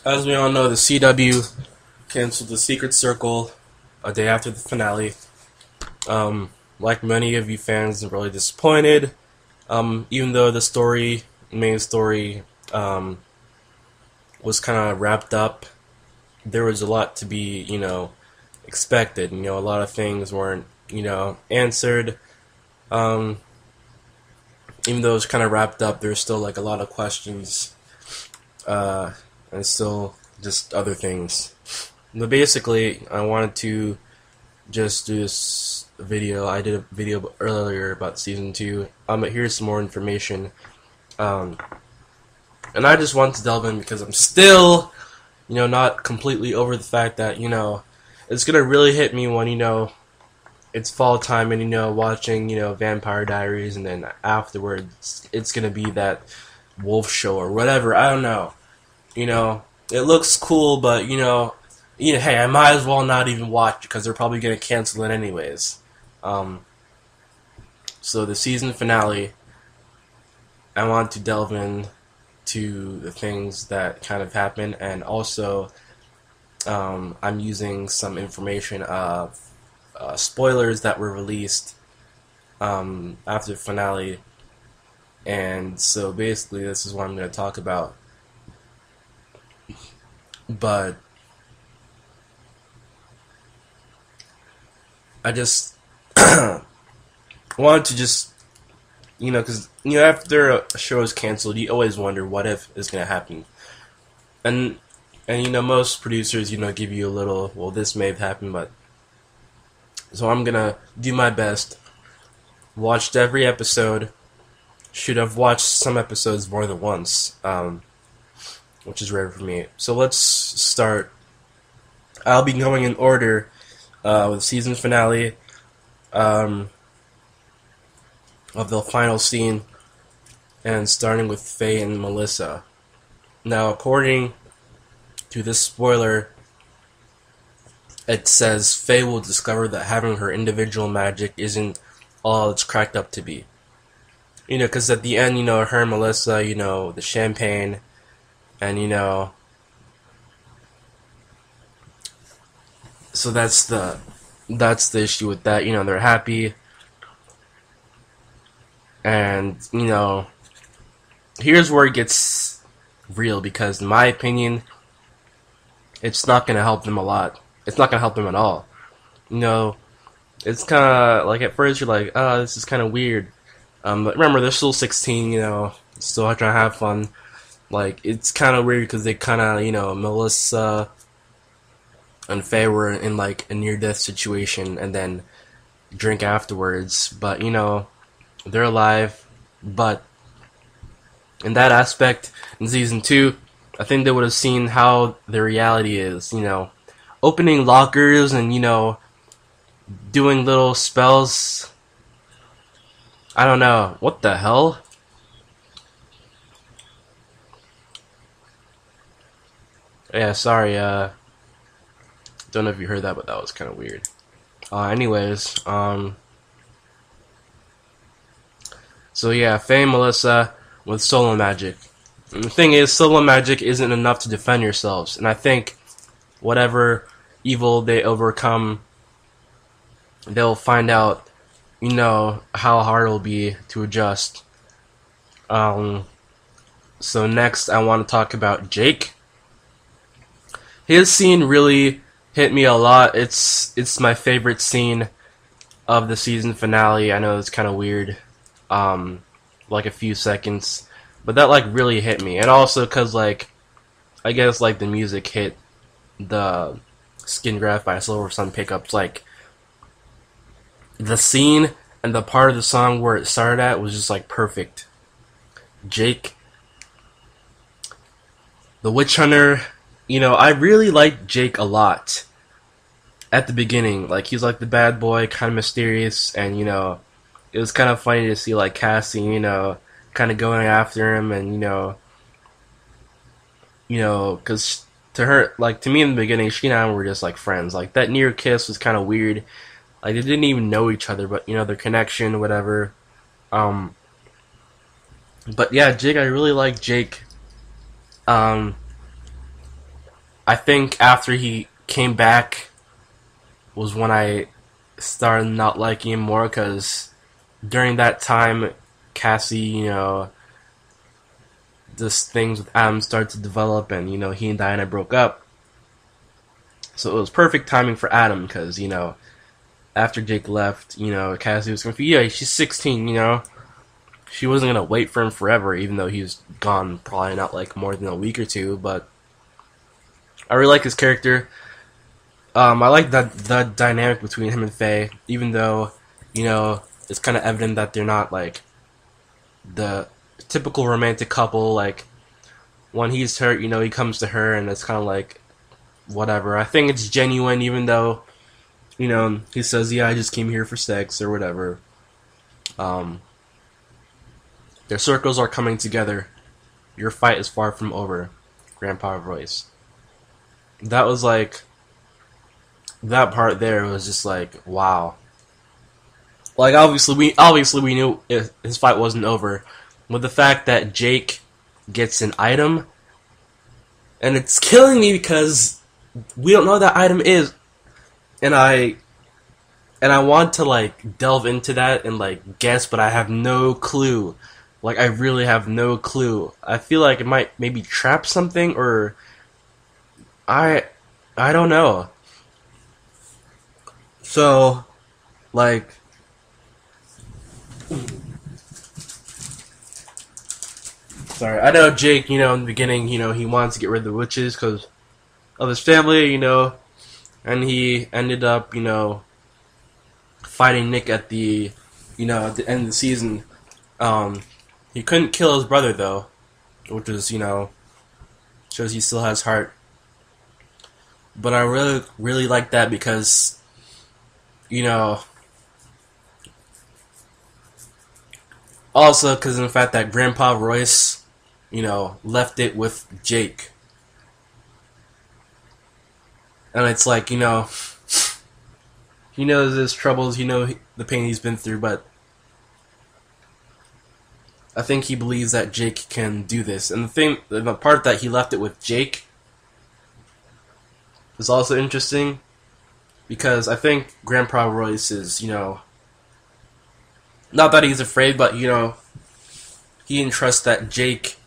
As we all know, the CW canceled the Secret Circle a day after the finale. Like many of you fans, I'm really disappointed. Even though the main story, was kind of wrapped up, there was a lot to be, expected. A lot of things weren't, answered. Even though it was kind of wrapped up, there's still like a lot of questions, and still just other things. But basically, I wanted to just do this video. I did a video earlier about season 2. But here's some more information. And I just want to delve in because I'm still, not completely over the fact that, it's gonna really hit me when, it's fall time and, watching, Vampire Diaries, and then afterwards it's gonna be that wolf show or whatever. I don't know. It looks cool, but, hey, I might as well not even watch because they're probably gonna cancel it anyways. So the season finale, I want to delve in to the things that kind of happened, and also I'm using some information of spoilers that were released after the finale, and so basically this is what I'm going to talk about. But I just wanted to just, because, after a show is canceled, you always wonder what if is going to happen. And most producers, give you a little, well, this may have happened, but... So I'm going to do my best. Watched every episode. Should have watched some episodes more than once, which is rare for me. So let's start. I'll be going in order with season finale, of the final scene, and starting with Fay and Melissa. Now, according to this spoiler, it says Fay will discover that having her individual magic isn't all it's cracked up to be. Because at the end, her and Melissa, the champagne, and, so that's the issue with that. They're happy. And, here's where it gets real, because in my opinion, it's not going to help them a lot. It's not going to help them at all. It's kind of like, at first you're like, oh, this is kind of weird. But remember, they're still 16, still trying to have fun. Like, it's kind of weird because they kind of, Melissa and Faye were in like a near-death situation and then drink afterwards. But, they're alive. But in that aspect, in season 2, I think they would have seen how the reality is, opening lockers and, doing little spells. I don't know. What the hell? Yeah, sorry, don't know if you heard that, but that was kind of weird. Anyways, so yeah, Faye and Melissa with solo magic. And the thing is, solo magic isn't enough to defend yourselves, and I think whatever evil they overcome, they'll find out, how hard it'll be to adjust. So next, I want to talk about Jake. His scene really hit me a lot. It's my favorite scene of the season finale. I know it's kind of weird, like a few seconds, but that like really hit me. And also because like, I guess like the music hit the Skin Graph by Silver Sun pickups. Like the scene and the part of the song where it started at was just like perfect. Jake, the witch hunter. I really liked Jake a lot at the beginning. Like, he's like the bad boy, kind of mysterious, and, it was kind of funny to see, like, Cassie, kind of going after him, and, because to her, like, to me in the beginning, she and I were just, like, friends. Like, that near kiss was kind of weird. Like, they didn't even know each other, but, their connection, whatever. But, yeah, Jake, I really like Jake. I think after he came back was when I started not liking him more, because during that time, Cassie, just things with Adam started to develop, and he and Diana broke up. So it was perfect timing for Adam, because after Jake left, Cassie was confused. Yeah, she's 16, she wasn't gonna wait for him forever, even though he was gone probably not like more than a week or two. But I really like his character. I like the dynamic between him and Faye, even though it's kind of evident that they're not like the typical romantic couple. Like when he's hurt, he comes to her, and it's kind of like whatever. I think it's genuine, even though he says, "Yeah, I just came here for sex" or whatever. Their circles are coming together. Your fight is far from over, Grandpa voice. That was like, that part there was just like, wow. Like obviously we knew his fight wasn't over, with the fact that Jake gets an item, and it's killing me because we don't know what that item is, and I want to like delve into that and like guess, but I have no clue. Like I really have no clue. I feel like it might maybe trap something, or I don't know. So like sorry, I know Jake, in the beginning, he wanted to get rid of the witches because of his family, and he ended up, fighting Nick at the, at the end of the season. He couldn't kill his brother though, which is, shows he still has heart. But I really, really like that because, also because of the fact that Grandpa Royce, left it with Jake. And it's like, he knows his troubles, the pain he's been through, but I think he believes that Jake can do this. And the part that he left it with Jake is also interesting, because I think Grandpa Royce is, not that he's afraid, but, he entrusts that Jake,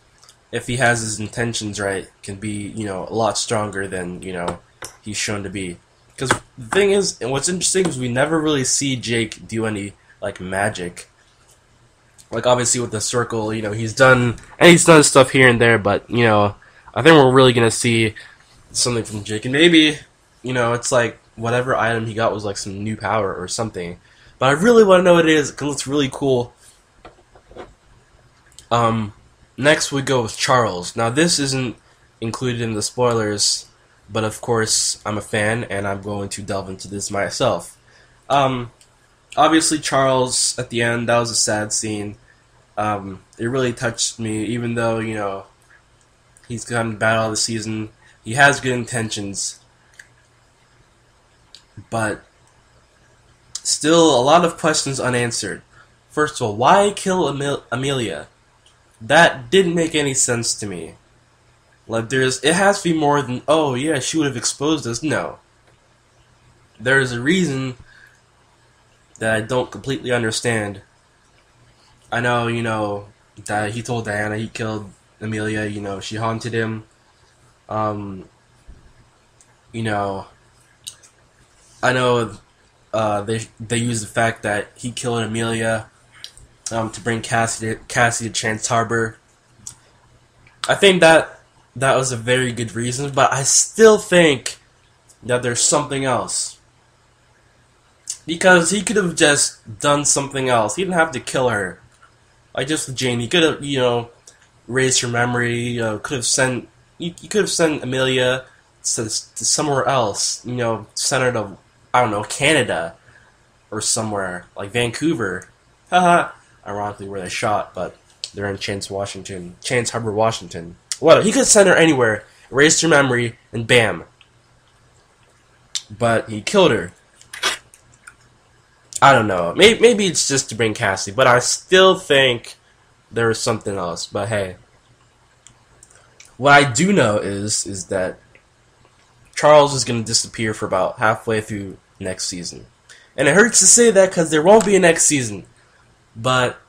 if he has his intentions right, can be, a lot stronger than, he's shown to be. Because the thing is, and what's interesting is we never really see Jake do any, like, magic. Like, obviously with the circle, he's done stuff here and there, but, I think we're really going to see something from Jake. And maybe, it's like whatever item he got was like some new power or something. But I really want to know what it is, because it looks really cool. Next we go with Charles. Now this isn't included in the spoilers, but of course I'm a fan and I'm going to delve into this myself. Obviously Charles, at the end, that was a sad scene. It really touched me, even though, he's gotten bad all the season. He has good intentions, but still a lot of questions unanswered. First of all, why kill Amelia? That didn't make any sense to me. Like, it has to be more than, oh yeah, she would have exposed us. No. There's a reason that I don't completely understand. I know, that he told Diana he killed Amelia, she haunted him. I know they use the fact that he killed Amelia to bring Cassie to Chance Harbor. I think that was a very good reason, but I still think that there's something else. Because he could have just done something else. He didn't have to kill her. Like just with Jane, he could have, raised her memory. Could have sent. You could have sent Amelia to somewhere else. Sent her to, I don't know, Canada or somewhere like Vancouver. Haha. Ironically, where they shot, but they're in Chance Harbor, Washington. Whatever. He could send her anywhere, erased her memory, and bam. But he killed her. I don't know. Maybe it's just to bring Cassie, but I still think there was something else. But hey, what I do know is that Charles is going to disappear for about halfway through next season. And it hurts to say that because there won't be a next season. But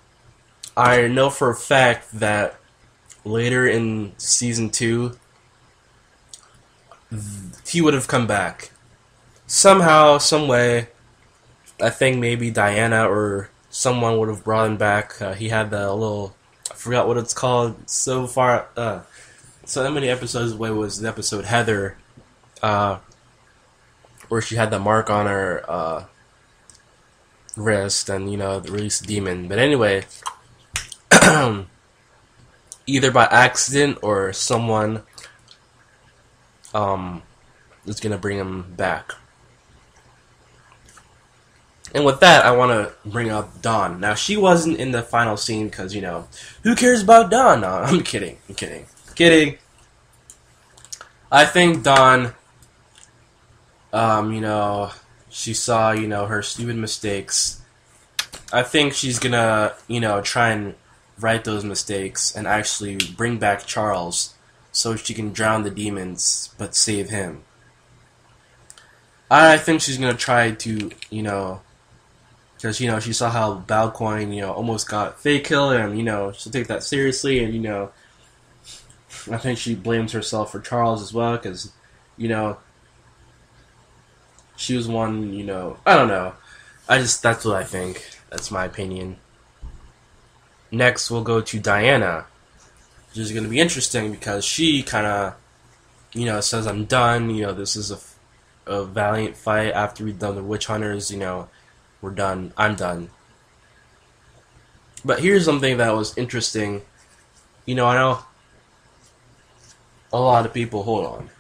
I know for a fact that later in season 2, he would have come back. Somehow, some way, I think maybe Diana or someone would have brought him back. He had the little, I forgot what it's called, so how many episodes away was the episode Heather, where she had the mark on her wrist and, released the demon. But anyway, either by accident or someone is going to bring him back. And with that, I want to bring up Dawn. Now, she wasn't in the final scene because, who cares about Dawn? No, I'm kidding. I think Dawn, she saw, her stupid mistakes. I think she's gonna, try and right those mistakes and actually bring back Charles so she can drown the demons but save him. I think she's gonna try to, because, she saw how Balcon, almost got Fay killed, and, she'll take that seriously, and, I think she blames herself for Charles as well, because, she was one, I don't know. That's what I think. That's my opinion. Next, we'll go to Diana, which is going to be interesting, because she kind of, says, I'm done, this is a valiant fight after we've done the witch hunters, we're done, I'm done. But here's something that was interesting. I know a lot of people, hold on.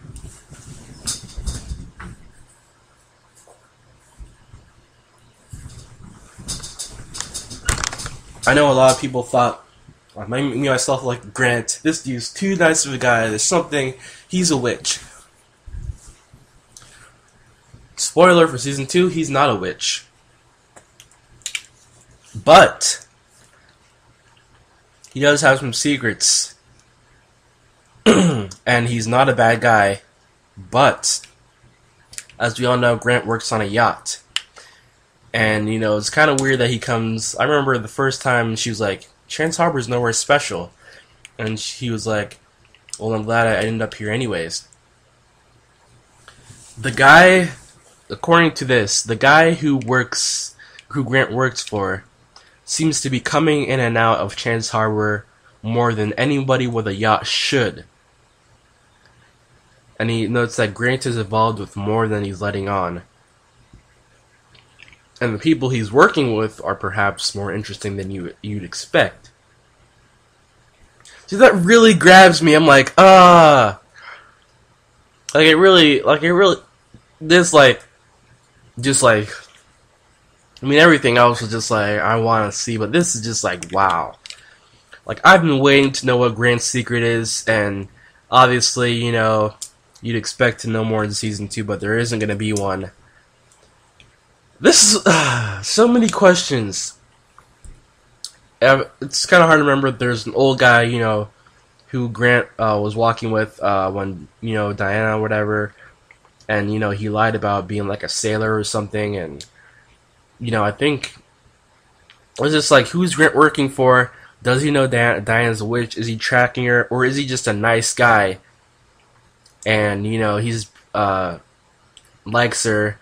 I know a lot of people thought, myself like, Grant, this dude's too nice of a guy, there's something, he's a witch. Spoiler for season 2, he's not a witch. But he does have some secrets. And he's not a bad guy. But as we all know, Grant works on a yacht. And, it's kind of weird that he comes. I remember the first time she was like, Chance Harbor's nowhere special. And he was like, well, I'm glad I ended up here anyways. The guy, according to this, the guy who Grant works for, seems to be coming in and out of Chance Harbor more than anybody with a yacht should. And he notes that Grant is involved with more than he's letting on. And the people he's working with are perhaps more interesting than you'd expect. So that really grabs me. I'm like, everything else was just like, I want to see, but this is just like, wow. Like, I've been waiting to know what Grant's secret is, and obviously, you'd expect to know more in season 2, but there isn't going to be one. This is, so many questions. It's kind of hard to remember. There's an old guy, who Grant was walking with when, Diana or whatever, and, he lied about being like a sailor or something, and, I think, it was just like, who's Grant working for? Does he know Diana's a witch? Is he tracking her? Or is he just a nice guy? And, he's, likes her,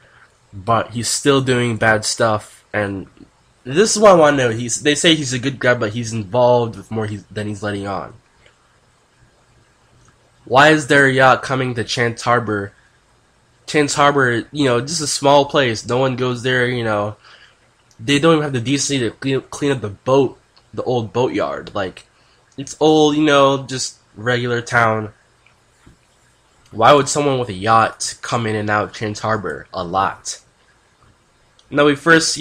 but he's still doing bad stuff, and this is what I want to know. They say he's a good guy, but he's involved with more than he's letting on. Why is there a yacht coming to Chance Harbor? Chance Harbor, just a small place. No one goes there, They don't even have the decency to clean up the boat, the old boatyard. Like, it's old, just regular town. Why would someone with a yacht come in and out of Chance Harbor a lot? Now, we first,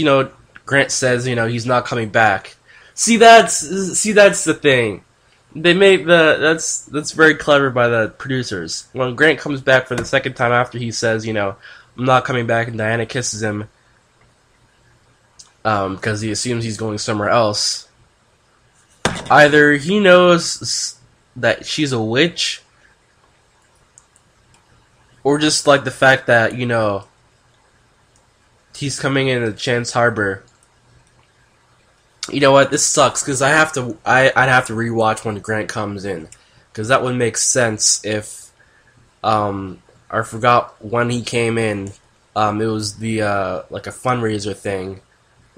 Grant says, he's not coming back. See, that's the thing. They made that's very clever by the producers. When Grant comes back for the second time after he says, I'm not coming back, and Diana kisses him, because he assumes he's going somewhere else. Either he knows that she's a witch, or just like the fact that, you know, he's coming in at Chance Harbor. You know what? This sucks because I'd have to rewatch when Grant comes in, because that would make sense if I forgot when he came in. It was the like a fundraiser thing.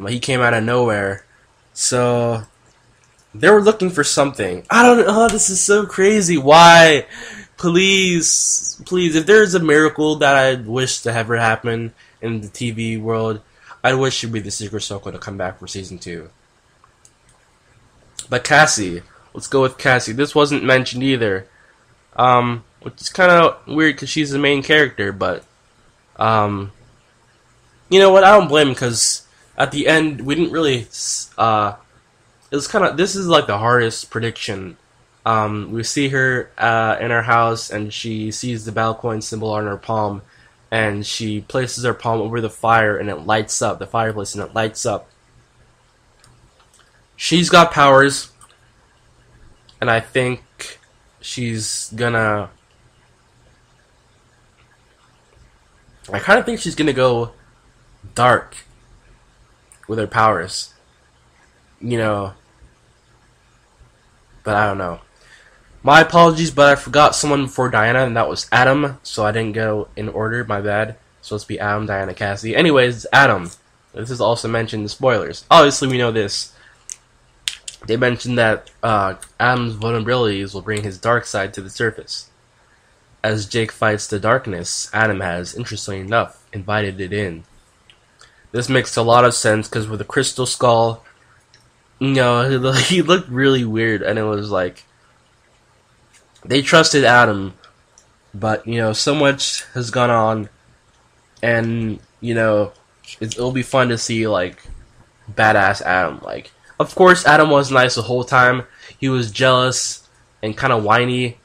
He came out of nowhere, so they were looking for something. I don't know. Oh, this is so crazy. Why? Please, please. If there's a miracle that I wish to ever happen in the TV world, I wish it'd be the Secret Circle to come back for season 2. But Cassie, let's go with Cassie. This wasn't mentioned either, which is kind of weird because she's the main character. But you know what? I don't blame him, because at the end we didn't really. It was kind of. This is like the hardest prediction. We see her in her house, and she sees the Balcon symbol on her palm, and she places her palm over the fire, and it lights up the fireplace, and it lights up. She's got powers, and I think she's gonna. I kind of think she's gonna go dark with her powers, you know. But I don't know. My apologies, but I forgot someone before Diana, and that was Adam, so I didn't go in order. My bad. It's supposed to be Adam, Diana, Cassie. Anyways, Adam. This is also mentioned in the spoilers. Obviously, we know this. They mentioned that Adam's vulnerabilities will bring his dark side to the surface. As Jake fights the darkness, Adam has, interestingly enough, invited it in. This makes a lot of sense, because with the crystal skull, you know, he looked really weird, and it was like, they trusted Adam, but, you know, so much has gone on, and, you know, it'll be fun to see, like, badass Adam. Like, of course, Adam was nice the whole time. He was jealous and kind of whiny.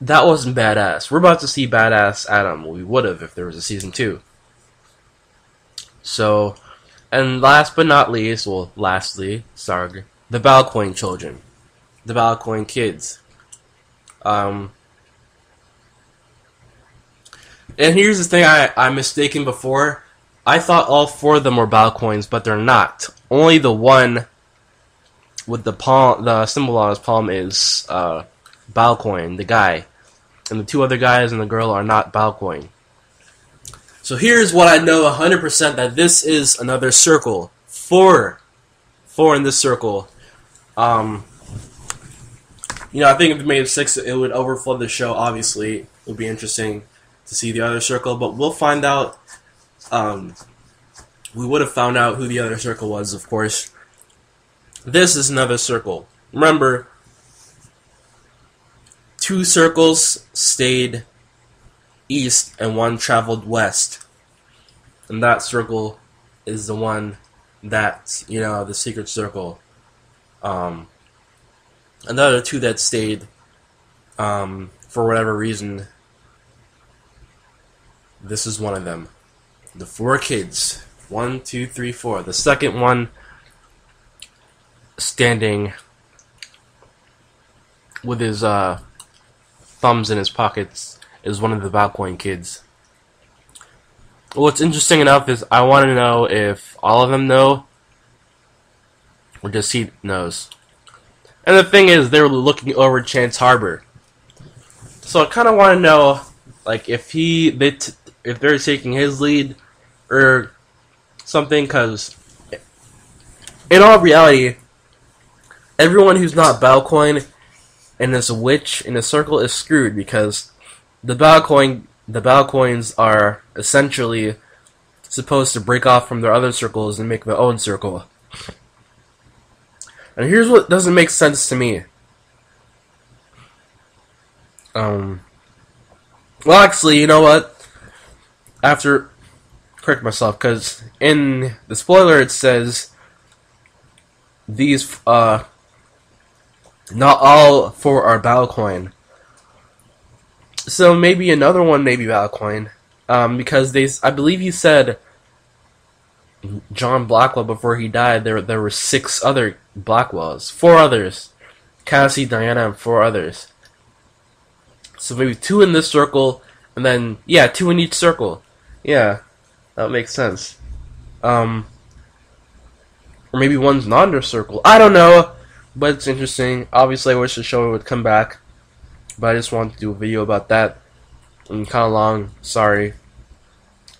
That wasn't badass. We're about to see badass Adam. We would have if there was a season 2. So, and last but not least, well, lastly, sorry, the Balcon children. The Balcon Kids. And here's the thing I'm mistaken before. I thought all 4 of them were Balcons, but they're not. Only the one with the palm, the symbol on his palm, is Balcon, the guy. And the 2 other guys and the girl are not Balcon. So here's what I know 100%, that this is another circle. 4 in this circle. You know, I think if they made 6, it would overflow the show, obviously. It would be interesting to see the other circle, but we'll find out. We would have found out who the other circle was, of course. This is another circle. Remember, 2 circles stayed east and 1 traveled west. And that circle is the one that, you know, the secret circle. Another 2 that stayed, for whatever reason, this is one of them. The 4 kids. 1, 2, 3, 4. The second one standing with his thumbs in his pockets is one of the Balcon kids. What's interesting enough is I want to know if all of them know, or just he knows. And the thing is, they were looking over Chance Harbor, so I kind of want to know, like, if if they're taking his lead or something, because in all reality, everyone who's not Balcon and is a witch in a circle is screwed, because the Balcons are essentially supposed to break off from their other circles and make their own circle. And here's what doesn't make sense to me. Well, actually, you know what? After correct myself, because in the spoiler it says these not all 4 are Balcon. So maybe another one may be Balcon, because I believe he said John Blackwell before he died. There were 6 other Blackwells, 4 others, Cassie, Diana, and 4 others. So maybe 2 in this circle And then, yeah, 2 in each circle. Yeah, that makes sense. Or maybe one's not in a circle. I don't know, but it's interesting. Obviously, I wish the show would come back, but I just wanted to do a video about that. I'm kind of long, sorry.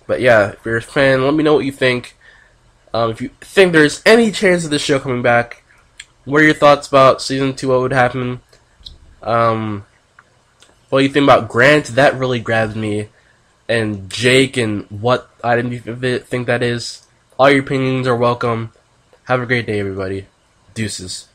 But yeah, if you're a fan, let me know what you think. If you think there's any chance of this show coming back, what are your thoughts about Season 2, what would happen? What do you think about Grant? That really grabbed me. And Jake and what item you think that is. All your opinions are welcome. Have a great day, everybody. Deuces.